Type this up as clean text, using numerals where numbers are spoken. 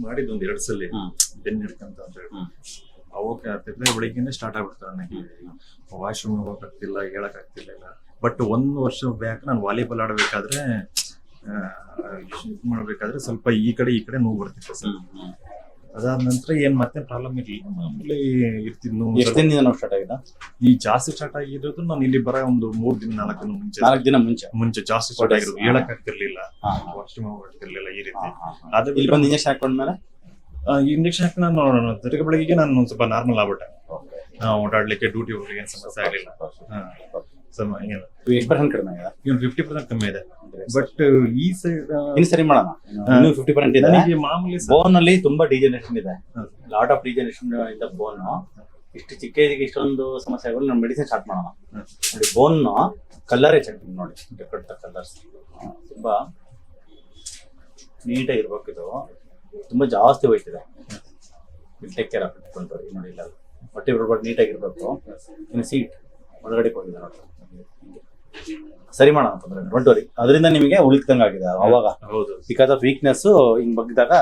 ಮಾಡಿದ್ದು ಒಂದ್ 2 ಸಲ ಬೆನ್ನು ಹಿಡ್ಕಂತ ಅಂತ ಹೇಳಿ ಅವಾಗ ತಿರ್ಗಾ ಬೆಳಿಗ್ಗೆನೆ ಸ್ಟಾರ್ಟ್ ಆಗ್ಬಿಡ್ತಾರೆ ನನಗೆ. ವಾಶ್ರೂಮ್ ಹೋಗಕ್ ಆಗ್ತಿಲ್ಲ, ಹೇಳಕ್ ಆಗ್ತಿಲ್ಲ ಇಲ್ಲ. ಬಟ್ 1 ವರ್ಷ ಬ್ಯಾಕ್ ನಾನು ವಾಲಿಬಾಲ್ ಆಡಬೇಕಾದ್ರೆ ಮಾಡ್ಬೇಕಾದ್ರೆ ಸ್ವಲ್ಪ ಈ ಕಡೆ ನೋವು ಬರ್ತಿತ್ತು ಸರ್. ಅದಾದ ನಂತರ ಏನ್ ಮತ್ತೆ ಪ್ರಾಬ್ಲಮ್ ಇರ್ಲಿಲ್ಲ, ಮಾಮೂಲಿ ಇರ್ತಿದ್ನು. ಎಷ್ಟು ದಿನದಿಂದ ಸ್ಟಾರ್ಟ್ ಆಗಿದೆ? ಈ ಜಾಸ್ತಿ ಸ್ಟಾರ್ಟ್ ಆಗಿರೋದು ನಾನು ಇಲ್ಲಿ ಬರೋ ಒಂದು 3 ದಿನ 4 ದಿನ ಮುಂಚೆ ಜಾಸ್ತಿ ಸ್ಟಾರ್ಟ್ ಆಗಿರೋದು. ಹೇಳಕ್ ಆಗ್ತಿರ್ಲಿಲ್ಲ, ವಾಶ್ರೂಮ್ ಹೋಗ್ತಿರ್ಲಿಲ್ಲ ಈ ರೀತಿ. ಅದು ಇಲ್ಲಿ ಬಂದು ಇಂಜೆಕ್ಷನ್ ಹಾಕೊಂಡ್ಮೇಲೆ ಇಂಜೆಕ್ಷನ್ ಹಾಕಿ ನಾನು ತಿರುಗಿ ಬೆಳಗ್ಗೆ ನಾನು ಒಂದ್ ಸ್ವಲ್ಪ ನಾರ್ಮಲ್ ಆಗ್ಬಿಟ್ಟೆ. ಓಡಾಡ್ಲಿಕ್ಕೆ ಡ್ಯೂಟಿ ಹೋಗ್ಲಿಕ್ಕೆ ಏನ್ ಸಮಸ್ಯೆ ಆಗ್ಲಿಲ್ಲ. ಎಷ್ಟು ಪರ್ಸೆಂಟ್ ಕಡಿಮೆ ಆಗಿದೆ? 50% ಕಮ್ಮಿ ಇದೆ. ಬಟ್ ಈ ಇನ್ನು ಸರಿ ಮಾಡೋಣ, ಇನ್ನೂ 50% ಇದೆ. ಮಾಮೂಲಿ ಬೋನ್ ಅಲ್ಲಿ ತುಂಬಾ ಡಿಜನರೇಷನ್ ಇದೆ, ಲಾಟ್ ಆಫ್ ಡಿಜನರೇಷನ್ ಇಂದ ಬೋನ್. ಇಷ್ಟು ಚಿಕ್ಕ ಏಜಿಗೆ ಇಷ್ಟೊಂದು ಸಮಸ್ಯೆ ಆಗೋದು. ನಾವು ಮೆಡಿಸಿನ್ ಸ್ಟಾರ್ಟ್ ಮಾಡೋಣ ನೋಡಿ. ಬೋನ್ ಕಲರೇ ಚೆಕ್ ನೋಡಿ, ಡಿಫ್ರೆಂಟ್ ಕಲರ್ಸ್ ತುಂಬಾ ನೀಟಾಗಿ ಇರ್ಬೇಕು. ಇದು ತುಂಬಾ ಜಾಸ್ತಿ ಹೋಯ್ತಿದೆ, ಟೇಕ್ ಕೇರ್ ಆಫ್ ಇಟ್ಕೊಂಡ್ರಿ ನೋಡಿ. ಇಲ್ಲ ಹೊಟ್ಟೆ ಬಿಡ್ಬಾರ್ದು, ನೀಟಾಗಿರ್ಬೇಕು. ಇನ್ನು ಸೀಟ್ ಒಳಗಡೆ ಹೋಗಿದೆ ನೋಡಿ, ಸರಿ ಮಾಡೋಣ ಅಂತಂದ್ರೆ ಡೋಂಟ್ ವರಿ. ಅದರಿಂದ ನಿಮಗೆ ಉಳಿದಂಗೆ ಆಗಿದೆ ಅವಾಗ. ಬಿಕಾಸ್ ಆಫ್ ವೀಕ್ನೆಸ್ ಹಿಂಗ್ ಬಗ್ಗಿದಾಗ